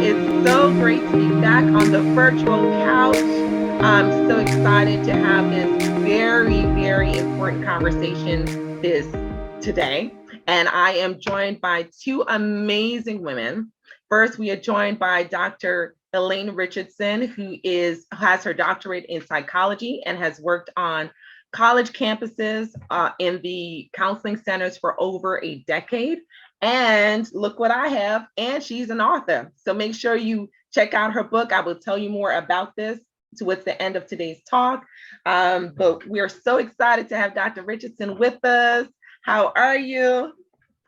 is so great to be back on the virtual couch. I'm so excited to have this very, very important conversation this today. And I am joined by two amazing women. First, we are joined by Dr. Elaine Richardson, who has her doctorate in psychology and has worked on college campuses in the counseling centers for over a decade. And look what I have. And she's an author. So make sure you check out her book. I will tell you more about this towards the end of today's talk. But we are so excited to have Dr. Richardson with us. How are you?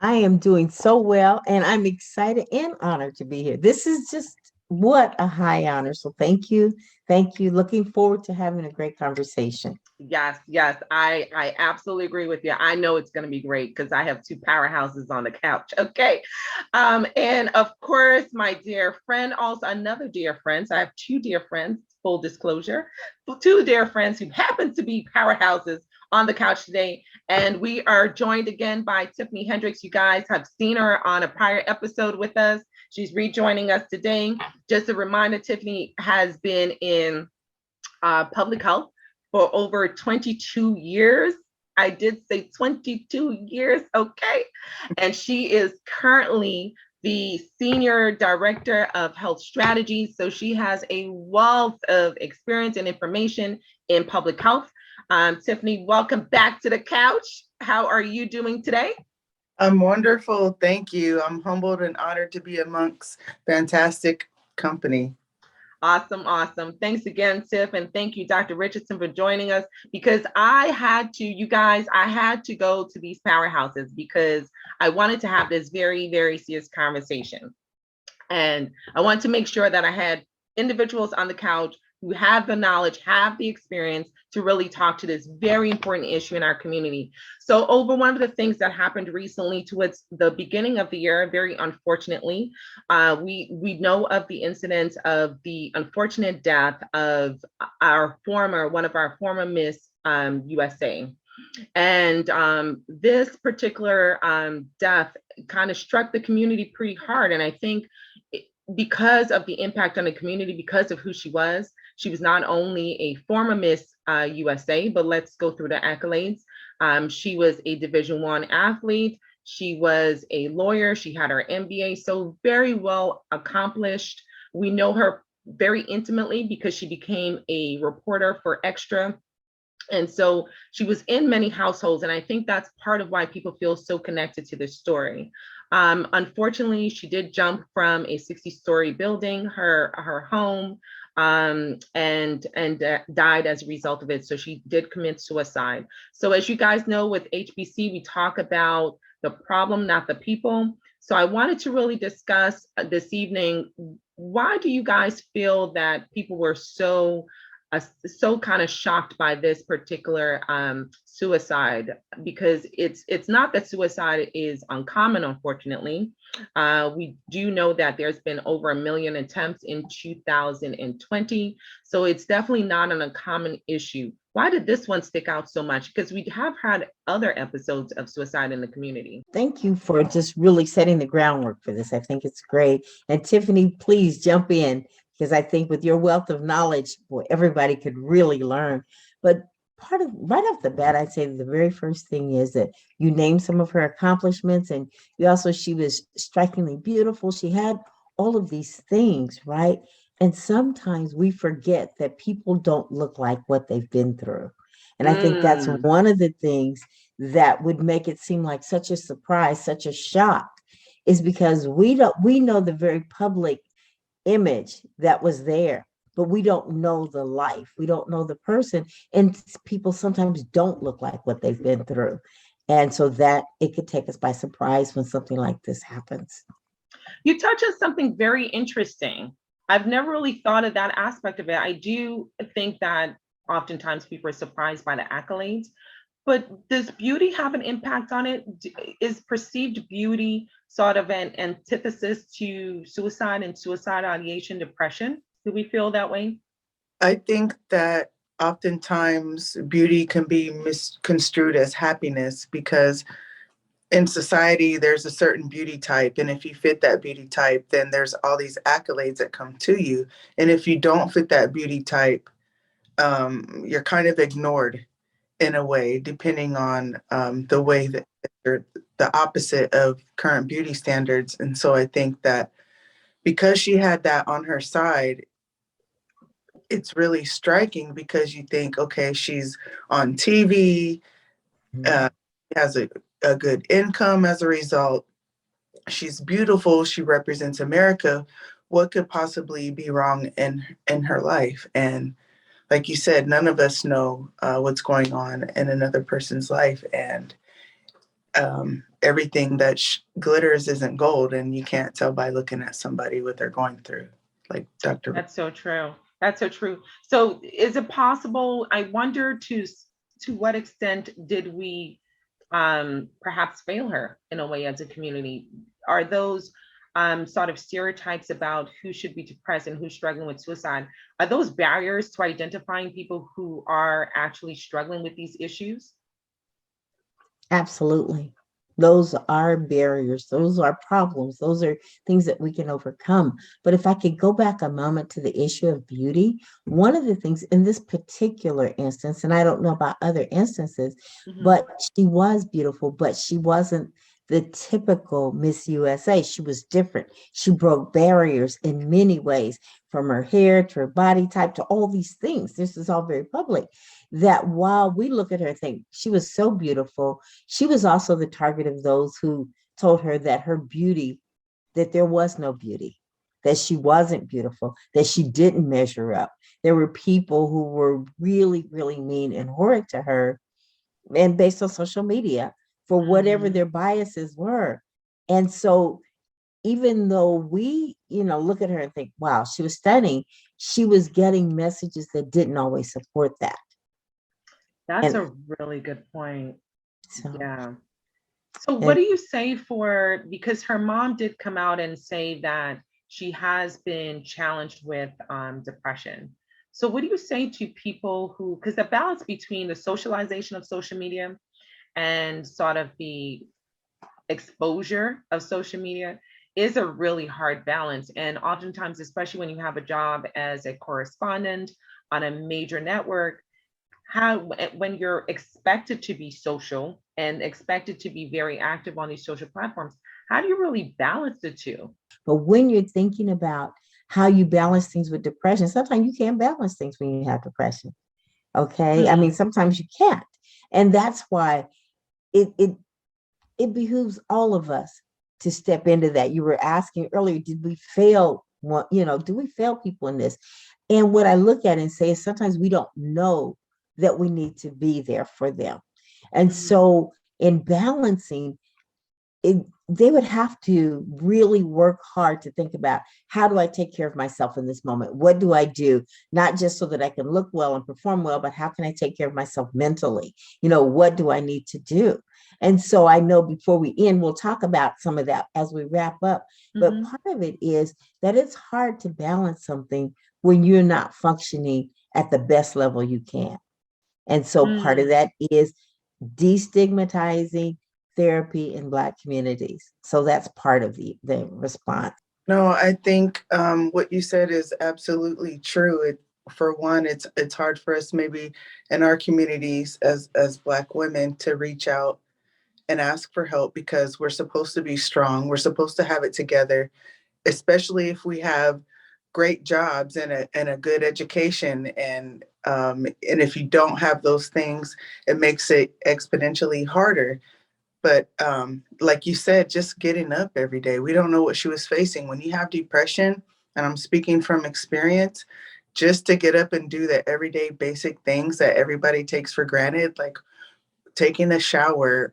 I am doing so well, and I'm excited and honored to be here. This is just what a high honor. So thank you. Thank you. Looking forward to having a great conversation. Yes, yes, I absolutely agree with you. I know it's going to be great because I have two powerhouses on the couch. Okay. And of course, my dear friend, also another dear friend. So I have two dear friends, full disclosure, two dear friends who happen to be powerhouses on the couch today. And we are joined again by Tiffany Hendricks. You guys have seen her on a prior episode with us. She's rejoining us today. Just a reminder, Tiffany has been in public health for over 22 years. I did say 22 years, okay? And she is currently the Senior Director of Health Strategies. So she has a wealth of experience and information in public health. Tiffany, welcome back to the couch. How are you doing today? I'm wonderful. Thank you. I'm humbled and honored to be amongst fantastic company. Awesome, awesome. Thanks again, Tiff. And thank you, Dr. Richardson, for joining us because you guys, I had to go to these powerhouses because I wanted to have this very, very serious conversation. And I wanted to make sure that I had individuals on the couch who have the knowledge, have the experience to really talk to this very important issue in our community. So over one of the things that happened recently towards the beginning of the year, very unfortunately, we know of the incident of the unfortunate death of one of our former Miss USA. And this particular death kind of struck the community pretty hard. And I think because of the impact on the community, because of who she was not only a former Miss USA, but let's go through the accolades. She was a Division I athlete. She was a lawyer. She had her MBA, so very well accomplished. We know her very intimately because she became a reporter for Extra. And so she was in many households. And I think that's part of why people feel so connected to this story. Unfortunately, she did jump from a 60-story building, her home, and died as a result of it. So she did commit suicide. So as you guys know, with HBC, we talk about the problem, not the people. So I wanted to really discuss this evening, why do you guys feel that people were so kind of shocked by this particular suicide? Because it's not that suicide is uncommon, unfortunately. We do know that there's been over 1 million attempts in 2020. So it's definitely not an uncommon issue. Why did this one stick out so much? Because we have had other episodes of suicide in the community. Thank you for just really setting the groundwork for this. I think it's great. And Tiffany, please jump in because I think with your wealth of knowledge, boy, everybody could really learn. But right off the bat, I'd say the very first thing is that you named some of her accomplishments, and she was strikingly beautiful. She had all of these things, right? And sometimes we forget that people don't look like what they've been through. And I think that's Mm. one of the things that would make it seem like such a surprise, such a shock, is because we know the very public image that was there, but we don't know the life. We don't know the person. And people sometimes don't look like what they've been through. And so that it could take us by surprise when something like this happens. You touch on something very interesting. I've never really thought of that aspect of it. I do think that oftentimes people are surprised by the accolades, but does beauty have an impact on it? Is perceived beauty sort of an antithesis to suicide and suicide ideation, depression? Do we feel that way? I think that oftentimes beauty can be misconstrued as happiness because in society, there's a certain beauty type. And if you fit that beauty type, then there's all these accolades that come to you. And if you don't fit that beauty type, you're kind of ignored in a way, depending on the way that you're the opposite of current beauty standards. And so I think that because she had that on her side, it's really striking because you think, okay, she's on TV, has a good income as a result. She's beautiful. She represents America. What could possibly be wrong in her life? And like you said, none of us know what's going on in another person's life, and everything that glitters isn't gold, and you can't tell by looking at somebody what they're going through. Like Dr. That's so true. That's so true. So is it possible, I wonder to what extent did we perhaps fail her in a way as a community? Are those sort of stereotypes about who should be depressed and who's struggling with suicide, are those barriers to identifying people who are actually struggling with these issues? Absolutely. Those are barriers. Those are problems. Those are things that we can overcome. But if I could go back a moment to the issue of beauty, one of the things in this particular instance, and I don't know about other instances, but she was beautiful, but she wasn't the typical Miss USA. She was different. She broke barriers in many ways, from her hair to her body type to all these things. This is all very public. That while we look at her and think she was so beautiful, she was also the target of those who told her that her beauty, that there was no beauty, that she wasn't beautiful, that she didn't measure up. There were people who were really, really mean and horrid to her, and based on social media for whatever their biases were. And so even though we, look at her and think, wow, she was stunning, she was getting messages that didn't always support that. That's And a really good point. so, Yeah. So what and do you say for, because her mom did come out and say that she has been challenged with depression. So what do you say to people who, because the balance between the socialization of social media and sort of the exposure of social media is a really hard balance. And oftentimes, especially when you have a job as a correspondent on a major network, how when you're expected to be social and expected to be very active on these social platforms, how do you really balance the two? but when you're thinking about how you balance things with depression, sometimes you can't balance things when you have depression. Okay. I mean, sometimes you can't. And that's why it behooves all of us to step into that. You were asking earlier, did we fail? Do we fail people in this? And what I look at and say is sometimes we don't know that we need to be there for them. And so in balancing it, they would have to really work hard to think about, how do I take care of myself in this moment? What do I do? Not just so that I can look well and perform well, but how can I take care of myself mentally? What do I need to do? And so I know before we end, we'll talk about some of that as we wrap up. But part of it is that it's hard to balance something when you're not functioning at the best level you can. And so part of that is destigmatizing therapy in Black communities. So that's part of the response. No, I think what you said is absolutely true. For one, it's hard for us maybe in our communities as Black women to reach out and ask for help because we're supposed to be strong. We're supposed to have it together, especially if we have great jobs and a good education. And if you don't have those things, it makes it exponentially harder. But like you said, just getting up every day. We don't know what she was facing. When you have depression, and I'm speaking from experience, just to get up and do the everyday basic things that everybody takes for granted, like taking a shower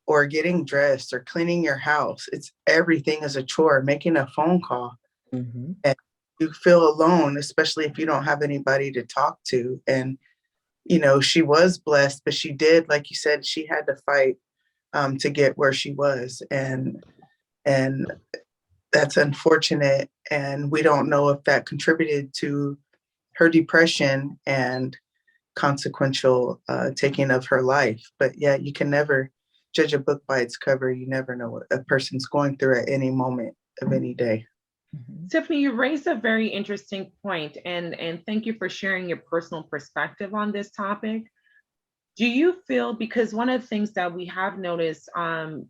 or getting dressed or cleaning your house. It's everything is a chore, making a phone call. Mm-hmm. And you feel alone, especially if you don't have anybody to talk to. And, she was blessed, but she did, like you said, she had to fight to get where she was. And that's unfortunate. And we don't know if that contributed to her depression and consequential taking of her life. But yeah, you can never judge a book by its cover. You never know what a person's going through at any moment of any day. Tiffany, you raised a very interesting point, and thank you for sharing your personal perspective on this topic. Do you feel, because one of the things that we have noticed, kind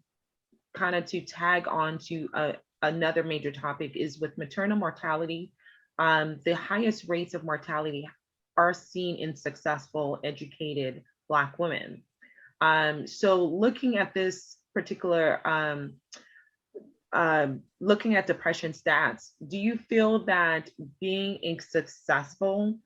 of to tag on to another major topic, is with maternal mortality, the highest rates of mortality are seen in successful, educated Black women. So looking at this particular looking at depression stats, do you feel that being a successful,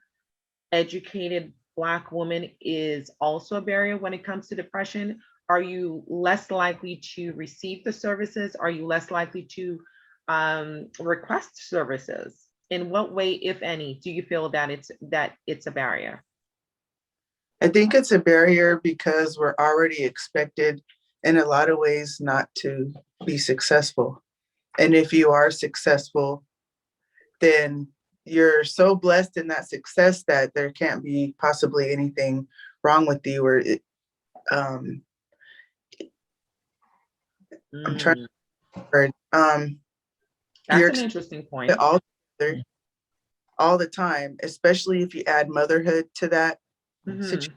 educated Black woman is also a barrier when it comes to depression? Are you less likely to receive the services? Are you less likely to request services? In what way, if any, do you feel that it's a barrier? I think it's a barrier because we're already expected in a lot of ways not to be successful. And if you are successful, then you're so blessed in that success that there can't be possibly anything wrong with you. Or I'm trying to That's you're an interesting point. all together all the time, especially if you add motherhood to that situation.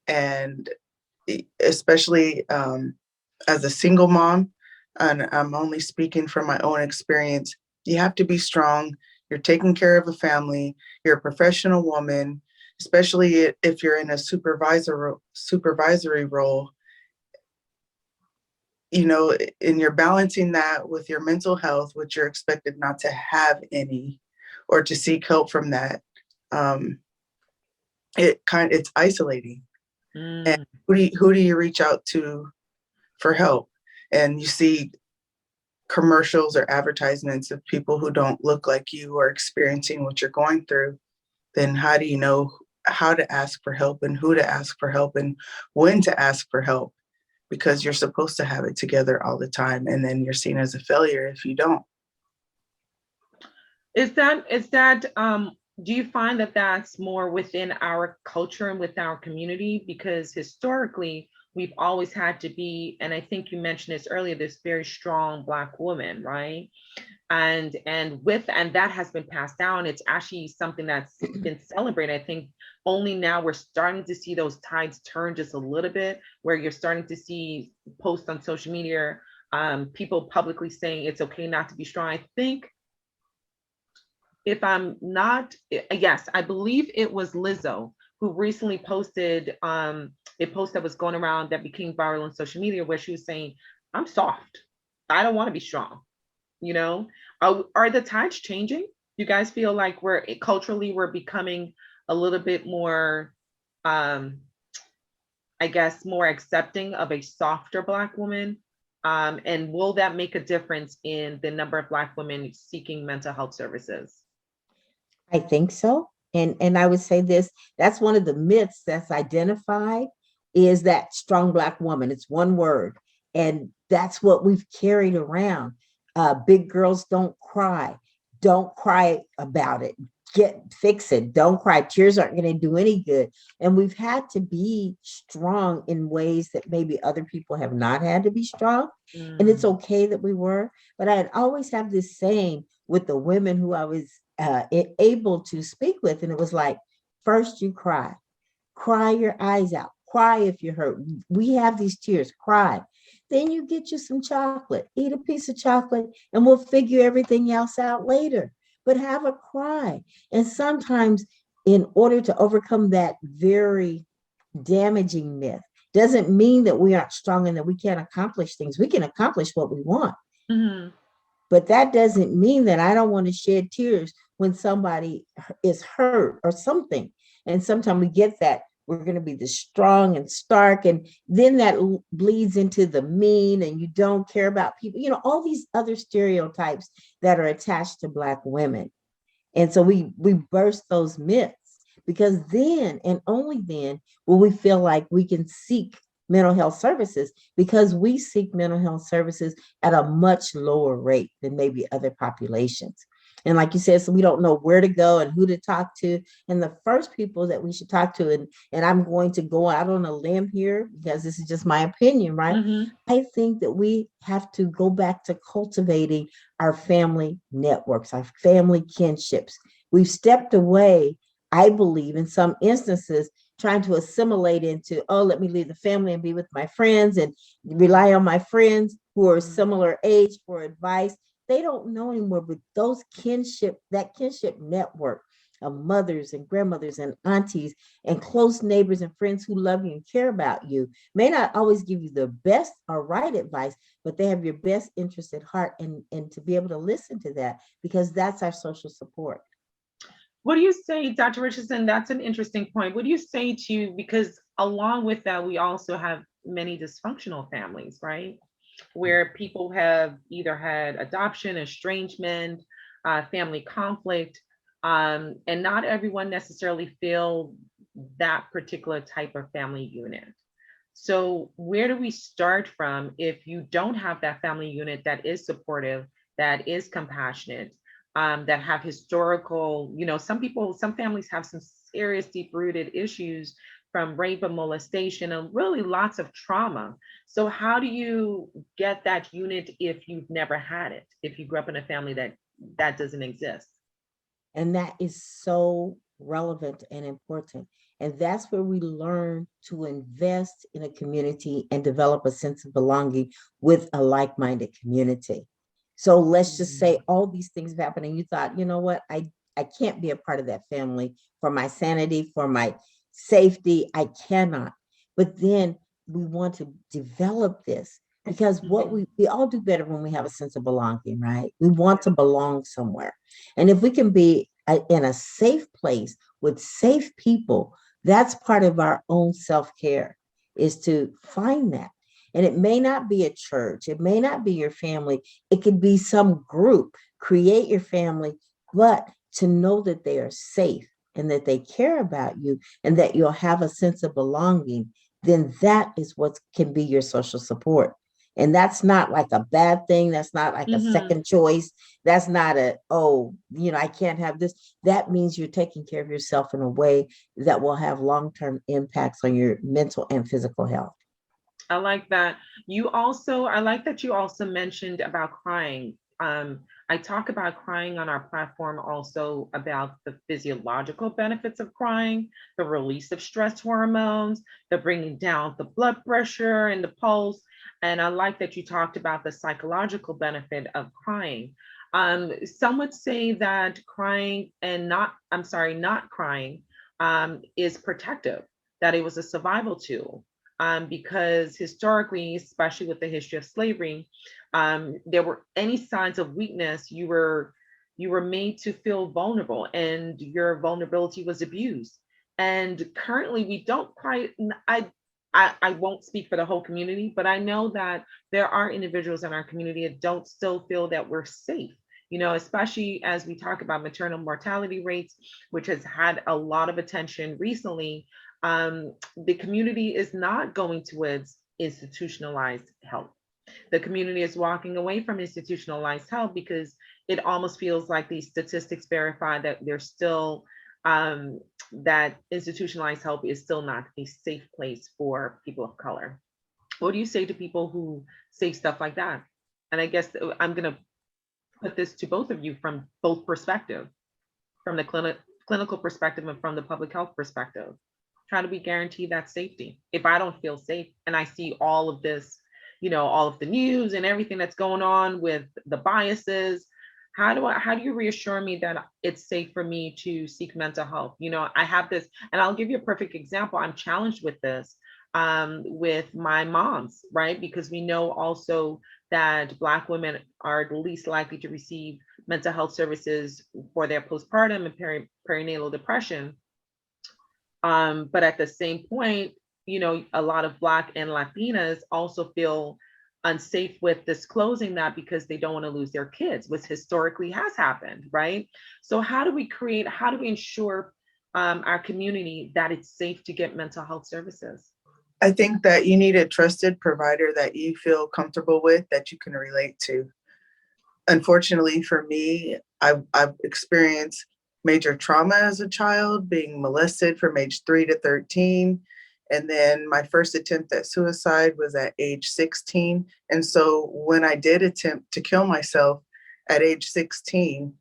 And especially as a single mom, and I'm only speaking from my own experience, you have to be strong. You're taking care of a family. You're a professional woman, especially if you're in a supervisory role. You know, and you're balancing that with your mental health, which you're expected not to have any, or to seek help from that. It's isolating. And who do you reach out to for help? And you see commercials or advertisements of people who don't look like you or experiencing what you're going through. Then how do you know how to ask for help and who to ask for help and when to ask for help? Because you're supposed to have it together all the time, and then you're seen as a failure if you don't. Is that do you find that that's more within our culture and with our community? Because historically, we've always had to be, and I think you mentioned this earlier, this very strong Black woman, right? And that has been passed down. It's actually something that's been celebrated. I think only now we're starting to see those tides turn just a little bit, where you're starting to see posts on social media, people publicly saying it's okay not to be strong. I think, if I'm not, yes, I believe it was Lizzo who recently posted a post that was going around that became viral on social media, where she was saying, I'm soft. I don't want to be strong. You know, are the tides changing? You guys feel like we're culturally, we're becoming a little bit more, I guess, more accepting of a softer Black woman? And will that make a difference in the number of Black women seeking mental health services? I think so. And I would say this, that's one of the myths that's identified, is that strong Black woman. It's one word. And that's what we've carried around. Big girls don't cry. Don't cry about it. Fix it. Don't cry. Tears aren't going to do any good. And we've had to be strong in ways that maybe other people have not had to be strong. And it's okay that we were. But I'd always have this saying with the women who I was able to speak with. And it was like, first you cry your eyes out, cry if you're hurt. We have these tears, cry. Then you get you some chocolate, eat a piece of chocolate, and we'll figure everything else out later. But have a cry. And sometimes, in order to overcome that very damaging myth, doesn't mean that we aren't strong and that we can't accomplish things. We can accomplish what we want. But that doesn't mean that I don't want to shed tears when somebody is hurt or something. And sometimes we get that we're going to be the strong and stark, and then that bleeds into the mean, and you don't care about people, all these other stereotypes that are attached to Black women. And so we burst those myths, because then and only then will we feel like we can seek mental health services, because we seek mental health services at a much lower rate than maybe other populations. And like you said, so we don't know where to go and who to talk to. And the first people that we should talk to, and I'm going to go out on a limb here because this is just my opinion, right? Mhm. I think that we have to go back to cultivating our family networks, our family kinships. We've stepped away, I believe, in some instances, trying to assimilate into, oh, let me leave the family and be with my friends and rely on my friends who are similar age for advice. They don't know anymore, but that kinship network of mothers and grandmothers and aunties and close neighbors and friends who love you and care about you may not always give you the best or right advice, but they have your best interest at heart, and to be able to listen to that, because that's our social support. What do you say, Dr. Richardson? That's an interesting point. What do you say to, because along with that, we also have many dysfunctional families, right? Where people have either had adoption, estrangement, family conflict, and not everyone necessarily feel that particular type of family unit. So where do we start from if you don't have that family unit that is supportive, that is compassionate, that have historical, some people, some families have some serious deep-rooted issues from rape and molestation and really lots of trauma. So how do you get that unit if you've never had it, if you grew up in a family that doesn't exist? And that is so relevant and important. And that's where we learn to invest in a community and develop a sense of belonging with a like minded community. So let's just say all these things have happened, and you thought, you know what, I can't be a part of that family for my sanity, for my safety. I cannot. But then we want to develop this because we all do better when we have a sense of belonging, right? We want to belong somewhere. And if we can be in a safe place with safe people, that's part of our own self-care, is to find that. And it may not be a church, it may not be your family, it could be some group. Create your family, but to know that they are safe and that they care about you and that you'll have a sense of belonging, then that is what can be your social support. And that's not like a bad thing. That's not like a Mhm. second choice. That's not oh, I can't have this. That means you're taking care of yourself in a way that will have long-term impacts on your mental and physical health. I like that. I like that you also mentioned about crying. I talk about crying on our platform also about the physiological benefits of crying, the release of stress hormones, the bringing down the blood pressure and the pulse. And I like that you talked about the psychological benefit of crying. Some would say that crying and not crying is protective, that it was a survival tool, because historically, especially with the history of slavery, there were any signs of weakness, you were made to feel vulnerable, and your vulnerability was abused. And currently, we don't quite. I won't speak for the whole community, but I know that there are individuals in our community that don't still feel that we're safe. Especially as we talk about maternal mortality rates, which has had a lot of attention recently. The community is not going towards institutionalized help. The community is walking away from institutionalized help because it almost feels like these statistics verify that there's still that institutionalized help is still not a safe place for people of color. What do you say to people who say stuff like that? And I guess I'm going to put this to both of you from both perspectives, from the clinical perspective and from the public health perspective. How do we guarantee that safety if I don't feel safe and I see all of this, all of the news and everything that's going on with the biases? How do you reassure me that it's safe for me to seek mental health? I have this, and I'll give you a perfect example. I'm challenged with this, with my moms, right? Because we know also that Black women are the least likely to receive mental health services for their postpartum and perinatal depression. But at the same point, a lot of Black and Latinas also feel unsafe with disclosing that because they don't want to lose their kids, which historically has happened, right? So how do we ensure our community that it's safe to get mental health services? I think that you need a trusted provider that you feel comfortable with, that you can relate to. Unfortunately for me, I've experienced major trauma as a child, being molested from age 3 to 13. And then my first attempt at suicide was at age 16. And so when I did attempt to kill myself at age 16,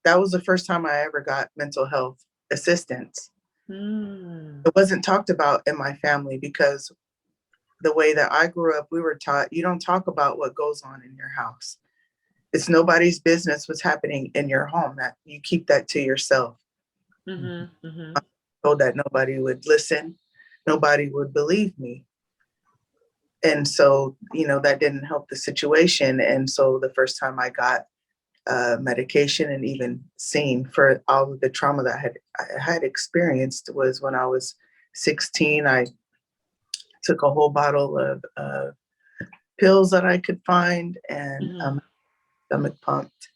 that was the first time I ever got mental health assistance. Mm. It wasn't talked about in my family because the way that I grew up, we were taught you don't talk about what goes on in your house. It's nobody's business what's happening in your home. That you keep that to yourself. Mm-hmm, mm-hmm. Told that nobody would listen, nobody would believe me. And so, that didn't help the situation. And so the first time I got medication and even seen for all of the trauma that I had experienced was when I was 16. I took a whole bottle of pills that I could find and Mm-hmm. stomach pumped.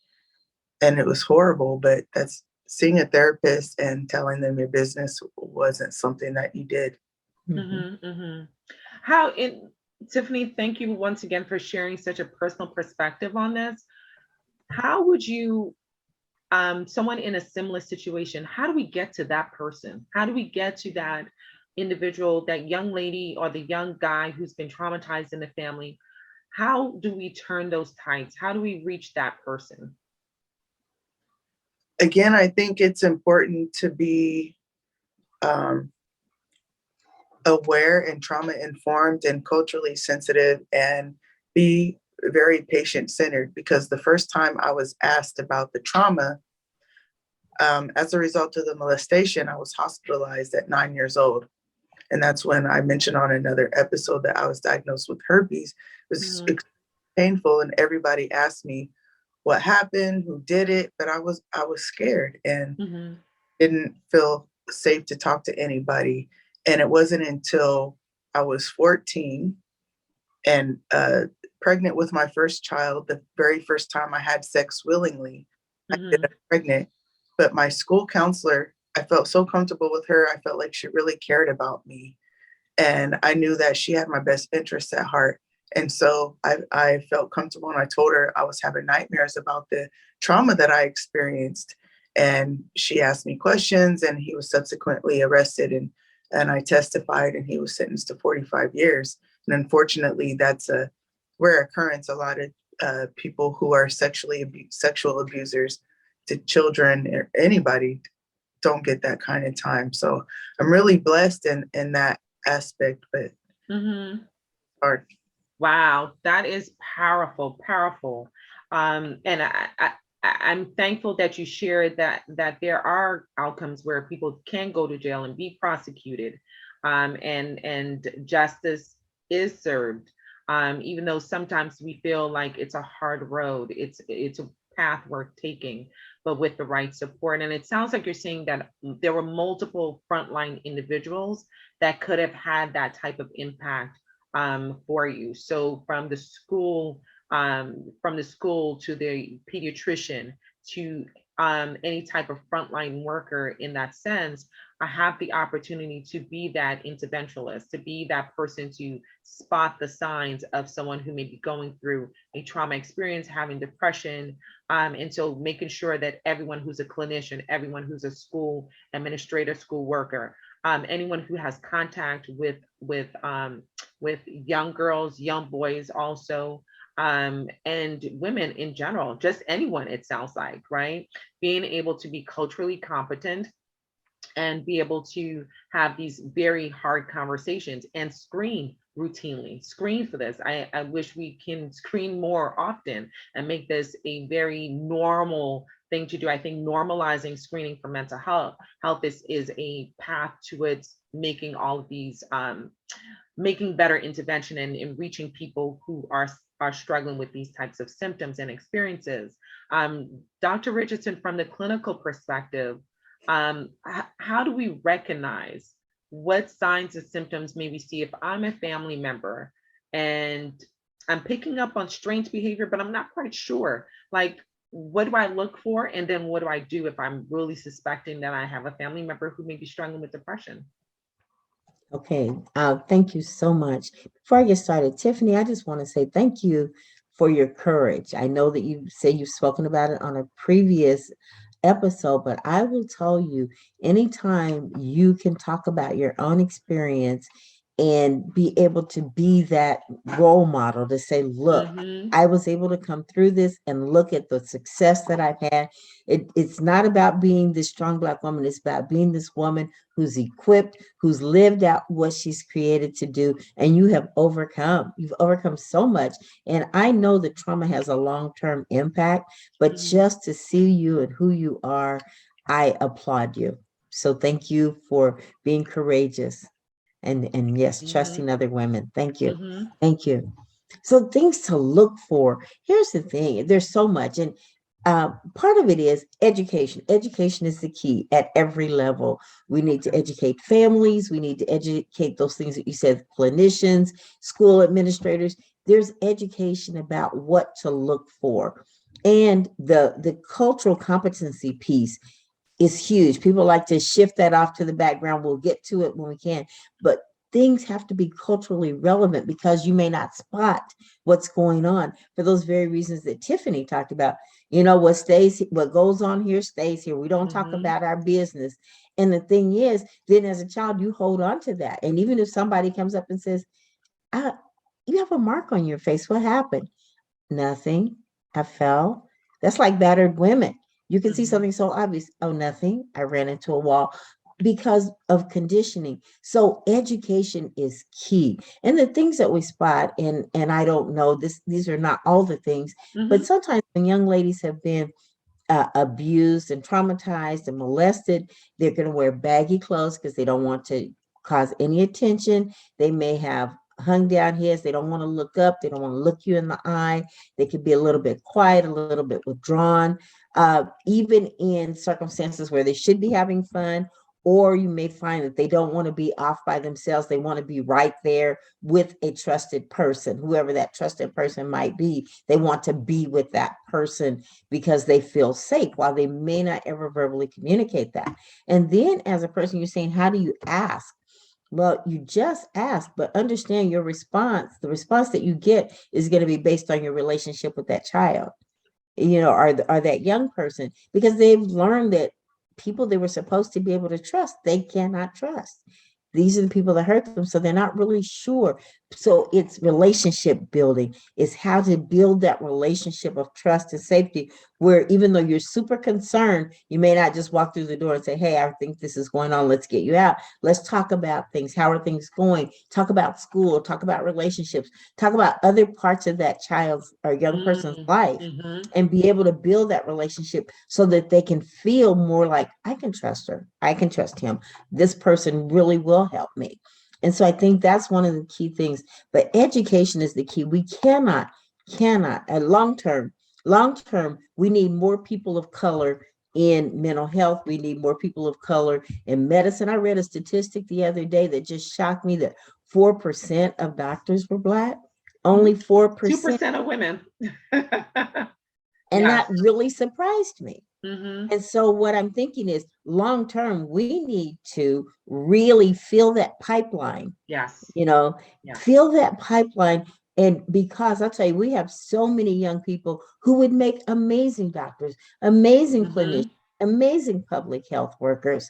And it was horrible, but that's seeing a therapist and telling them your business wasn't something that you did. Mm-hmm, mm-hmm. How in Tiffany, thank you once again for sharing such a personal perspective on this. How would you, someone in a similar situation, how do we get to that person? How do we get to that individual, that young lady or the young guy who's been traumatized in the family? How do we turn those tides? How do we reach that person? Again, I think it's important to be um, aware and trauma informed and culturally sensitive and be very patient centered, because the first time I was asked about the trauma, as a result of the molestation, I was hospitalized at 9 years old. And that's when I mentioned on another episode that I was diagnosed with herpes. It was Mm-hmm, painful, and everybody asked me what happened, who did it, but I was scared and mm-hmm, didn't feel safe to talk to anybody. And it wasn't until I was 14 and pregnant with my first child, the very first time I had sex willingly, I ended mm-hmm, up pregnant. But my school counselor, I felt so comfortable with her. I felt like she really cared about me. And I knew that she had my best interests at heart. And so I felt comfortable, and I told her I was having nightmares about the trauma that I experienced. And she asked me questions, and he was subsequently arrested, and I testified, and he was sentenced to 45 years. And unfortunately, that's a rare occurrence. A lot of people who are sexual abusers to children or anybody don't get that kind of time. So I'm really blessed in that aspect, but mm-hmm. hard. Wow, that is powerful, powerful. And I'm thankful that you shared that there are outcomes where people can go to jail and be prosecuted, and justice is served. Even though sometimes we feel like it's a hard road, it's a path worth taking, but with the right support. And it sounds like you're saying that there were multiple frontline individuals that could have had that type of impact for you. So from the school to the pediatrician to any type of frontline worker in that sense, I have the opportunity to be that interventionalist, to be that person to spot the signs of someone who may be going through a trauma experience, having depression. And so making sure that everyone who's a clinician, everyone who's a school administrator, school worker, anyone who has contact with young girls, young boys also, and women in general, just anyone, it sounds like, right? Being able to be culturally competent and be able to have these very hard conversations and screen for this. I wish we can screen more often and make this a very normal thing to do. I think normalizing screening for mental health is a path towards making all of these making better intervention and reaching people who are struggling with these types of symptoms and experiences. Dr. Richardson, from the clinical perspective, how do we recognize what signs and symptoms may we see if I'm a family member and I'm picking up on strange behavior, but I'm not quite sure? Like, what do I look for? And then what do I do if I'm really suspecting that I have a family member who may be struggling with depression? Okay, thank you so much. Before I get started, Tiffany, I just want to say thank you for your courage. I know that you say you've spoken about it on a previous episode, but I will tell you, anytime you can talk about your own experience and be able to be that role model to say, look, Mm-hmm. I was able to come through this and look at the success that I've had. It's not about being this strong Black woman. It's about being this woman who's equipped, who's lived out what she's created to do. And you have overcome. You've overcome so much. And I know that trauma has a long-term impact, but Mm-hmm. just to see you and who you are, I applaud you. So thank you for being courageous and yes, Mm-hmm. trusting other women. Thank you. Mm-hmm. Thank you. So things to look for. Here's the thing. There's so much. And part of it is education. Education is the key at every level. We need to educate families. We need to educate those things that you said, clinicians, school administrators. There's education about what to look for. And the cultural competency piece is huge. People like to shift that off to the background. We'll get to it when we can, but things have to be culturally relevant because you may not spot what's going on for those very reasons that Tiffany talked about. You know, what goes on here stays here. We don't talk Mm-hmm. about our business. And the thing is, then as a child, you hold on to that. And even if somebody comes up and says, ah, you have a mark on your face, what happened? Nothing. I fell. That's like battered women. You can see Mm-hmm. something so obvious. Oh, nothing. I ran into a wall because of conditioning. So education is key. And the things that we spot, and I don't know this, these are not all the things, but Mm-hmm. sometimes when young ladies have been abused and traumatized and molested, they're going to wear baggy clothes because they don't want to cause any attention. They may have hung down heads. They don't want to look up. They don't want to look you in the eye. They could be a little bit quiet, a little bit withdrawn, even in circumstances where they should be having fun. Or you may find that they don't want to be off by themselves. They want to be right there with a trusted person, whoever that trusted person might be. They want to be with that person because they feel safe while they may not ever verbally communicate that. And then as a person, you're saying, how do you ask? Well, you just ask, but understand your response. The response that you get is going to be based on your relationship with that child, or that young person, because they've learned that people they were supposed to be able to trust, they cannot trust. These are the people that hurt them, so they're not really sure. So it's relationship building, is how to build that relationship of trust and safety, where even though you're super concerned, you may not just walk through the door and say, hey, I think this is going on, let's get you out. Let's talk about things. How are things going? Talk about school, talk about relationships, talk about other parts of that child's or young person's life, Mm-hmm. and be able to build that relationship so that they can feel more like, I can trust her, I can trust him, this person really will help me. And so I think that's one of the key things. But education is the key. We cannot at long term, we need more people of color in mental health. We need more people of color in medicine. I read a statistic the other day that just shocked me, that 4% of doctors were Black. Mm-hmm. Only 4%. 2% of women. And Yes. that really surprised me. Mm-hmm. And so what I'm thinking is, long term, we need to really fill that pipeline, Yes. you know, Yes. fill that pipeline. And because I'll tell you, we have so many young people who would make amazing doctors, amazing clinicians, Mm-hmm. amazing public health workers,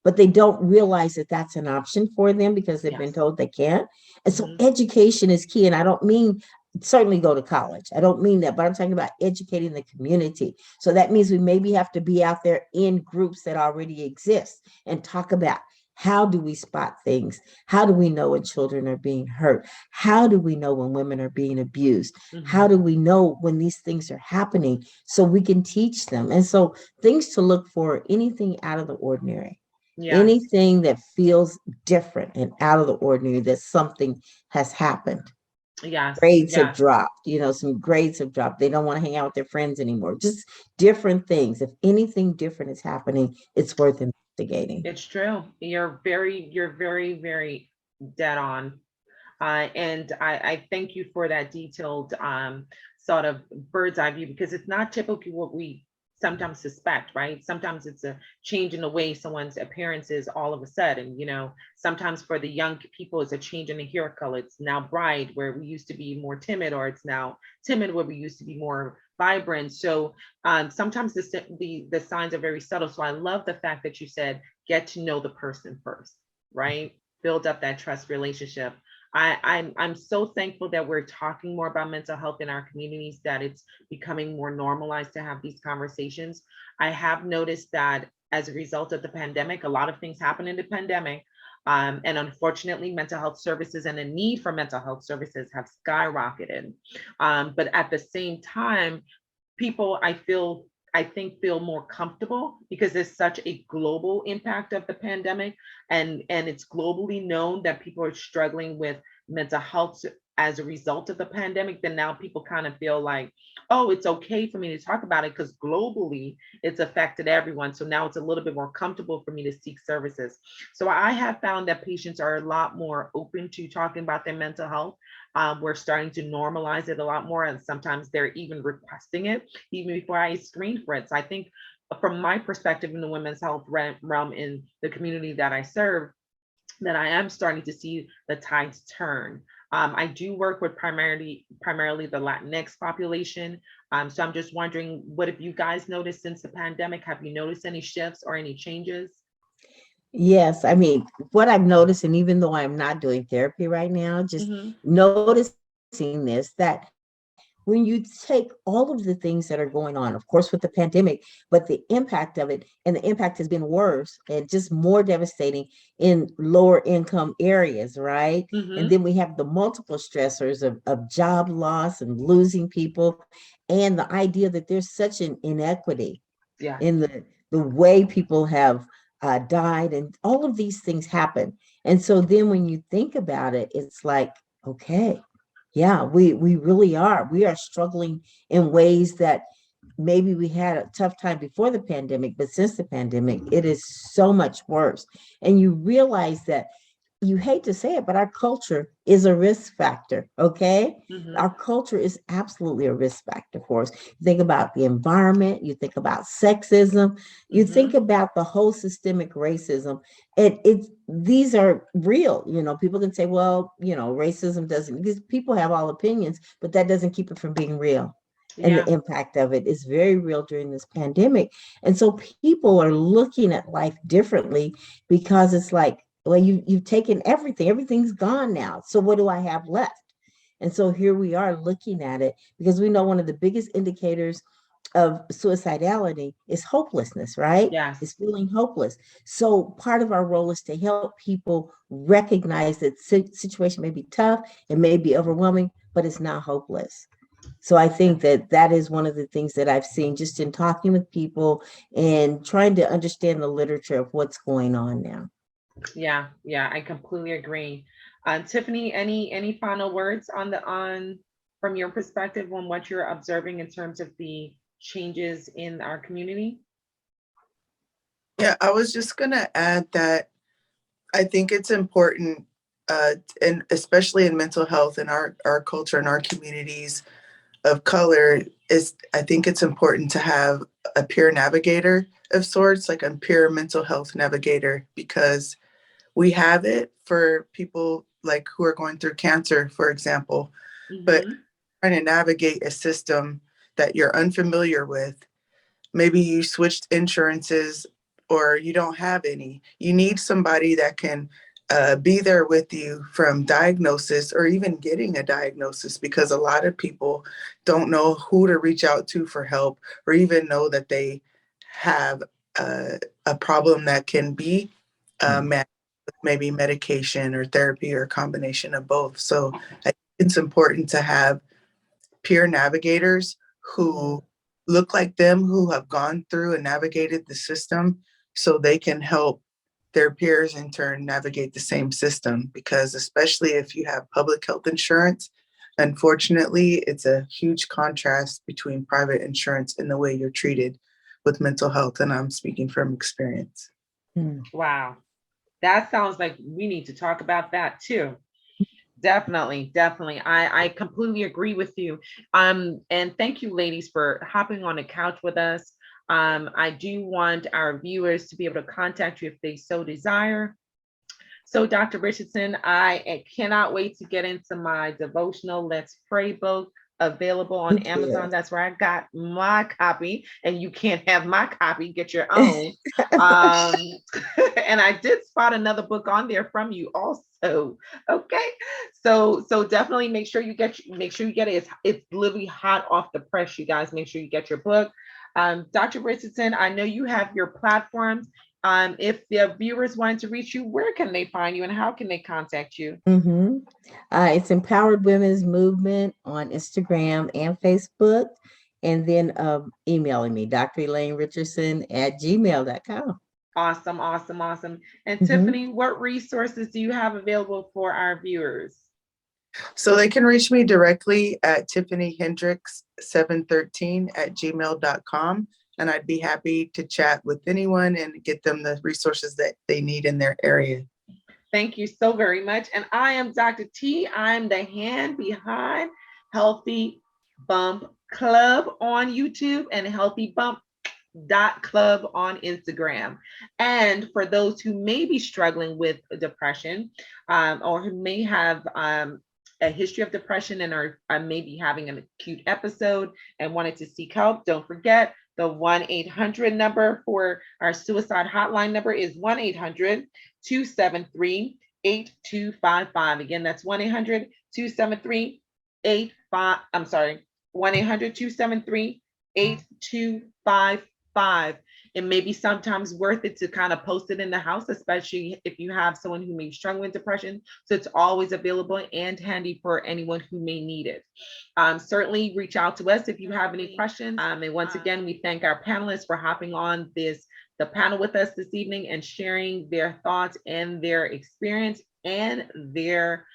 but they don't realize that that's an option for them because they've been Yes. told they can't. And so Mm-hmm. education is key. And I don't mean certainly go to college. I don't mean that, but I'm talking about educating the community. So that means we maybe have to be out there in groups that already exist and talk about, how do we spot things? How do we know when children are being hurt? How do we know when women are being abused? Mm-hmm. How do we know when these things are happening so we can teach them? And so things to look for, anything out of the ordinary, Yes. anything that feels different and out of the ordinary, that something has happened. Yes. Grades have Yes. dropped, some grades have dropped. They don't want to hang out with their friends anymore. Just different things. If anything different is happening, it's worth investigating. It's true. You're very, very dead on. And I thank you for that detailed sort of bird's eye view, because it's not typically what we sometimes suspect, right? Sometimes it's a change in the way someone's appearance is all of a sudden, sometimes for the young people, it's a change in the hair color. It's now bright where we used to be more timid, or it's now timid where we used to be more vibrant. So sometimes the signs are very subtle. So I love the fact that you said, get to know the person first, right? Build up that trust relationship. I'm so thankful that we're talking more about mental health in our communities, that it's becoming more normalized to have these conversations. I have noticed that as a result of the pandemic, a lot of things happen in the pandemic. And unfortunately, mental health services and the need for mental health services have skyrocketed. But at the same time, people, I think feel more comfortable because there's such a global impact of the pandemic, and it's globally known that people are struggling with mental health as a result of the pandemic. Then now people kind of feel like, oh, it's okay for me to talk about it because globally it's affected everyone. So now it's a little bit more comfortable for me to seek services. So I have found that patients are a lot more open to talking about their mental health. We're starting to normalize it a lot more, and sometimes they're even requesting it even before I screen for it. So I think from my perspective in the women's health realm in the community that I serve, that I am starting to see the tides turn. I do work with primarily the Latinx population. So I'm just wondering, what have you guys noticed since the pandemic? Have you noticed any shifts or any changes? Yes, I mean, what I've noticed, and even though I'm not doing therapy right now, just Mm-hmm. noticing this, that when you take all of the things that are going on, of course, with the pandemic, but the impact of it, and the impact has been worse and just more devastating in lower income areas, right? And Mm-hmm. then we have the multiple stressors of job loss and losing people, and the idea that there's such an inequity Yes. in the way people have died, and all of these things happen. And so then when you think about it, it's like, okay, yeah, we really are. We are struggling in ways that maybe we had a tough time before the pandemic, but since the pandemic, it is so much worse. And you realize that, you hate to say it, but our culture is a risk factor. Okay. Mm-hmm. Our culture is absolutely a risk factor for us. You think about the environment, you think about sexism, you Mm-hmm. think about the whole systemic racism. These are real. People can say, well, racism doesn't, because people have all opinions, but that doesn't keep it from being real. And the Yeah. impact of it is very real during this pandemic. And so people are looking at life differently, because it's like, well, you've taken everything. Everything's gone now. So what do I have left? And so here we are looking at it, because we know one of the biggest indicators of suicidality is hopelessness, right? Yes. Is feeling hopeless. So part of our role is to help people recognize that situation may be tough, it may be overwhelming, but it's not hopeless. So I think that that is one of the things that I've seen just in talking with people and trying to understand the literature of what's going on now. Yeah. Yeah. I completely agree. Tiffany, any final words on from your perspective on what you're observing in terms of the changes in our community? Yeah, I was just gonna add that I think it's important, and especially in mental health in our culture and our communities of color, is I think it's important to have a peer navigator of sorts, like a peer mental health navigator, because we have it for people like who are going through cancer, for example, but Mm-hmm. trying to navigate a system that you're unfamiliar with. Maybe you switched insurances or you don't have any. You need somebody that can be there with you from diagnosis or even getting a diagnosis, because a lot of people don't know who to reach out to for help, or even know that they have a problem that can be managed with maybe medication or therapy or a combination of both. So I think it's important to have peer navigators Mm-hmm. who look like them, who have gone through and navigated the system, so they can help their peers in turn navigate the same system. Because especially if you have public health insurance, unfortunately, it's a huge contrast between private insurance and the way you're treated with mental health. And I'm speaking from experience. Hmm. Wow. That sounds like we need to talk about that too. Definitely, definitely. I completely agree with you. And thank you, ladies, for hopping on the couch with us. I do want our viewers to be able to contact you if they so desire. So, Dr. Richardson, I cannot wait to get into my devotional Let's Pray book, available on Amazon. That's where I got my copy, and you can't have my copy, get your own. And I did spot another book on there from you also. Okay, so definitely make sure you get it. It's literally hot off the press, you guys. Make sure you get your book. Dr. Richardson, I know you have your platforms. If the viewers want to reach you, where can they find you and how can they contact you? It's Empowered Women's Movement on Instagram and Facebook. And then emailing me, Dr. Elaine Richardson at gmail.com. Awesome, awesome, awesome. And Tiffany, what resources do you have available for our viewers? So they can reach me directly at Tiffany Hendricks 713 at gmail.com. And I'd be happy to chat with anyone and get them the resources that they need in their area. Thank you so very much. And I am Dr. T. I'm the hand behind Healthy Bump Club on YouTube and Healthy Bump .club on Instagram. And for those who may be struggling with depression, or who may have a history of depression and are maybe having an acute episode and wanted to seek help, don't forget the 1-800 number for our suicide hotline number is 1-800-273-8255. Again, that's 1-800-273-85. I'm sorry, 1-800-273-8255. It may be sometimes worth it to kind of post it in the house, especially if you have someone who may be struggling with depression. So it's always available and handy for anyone who may need it. Certainly reach out to us if you have any questions. And once again, we thank our panelists for hopping on the panel with us this evening and sharing their thoughts and their experience and their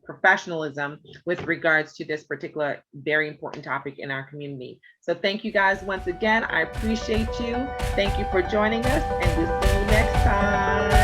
professionalism with regards to this particular very important topic in our community. So thank you guys once again. I appreciate you. Thank you for joining us, and we'll see you next time.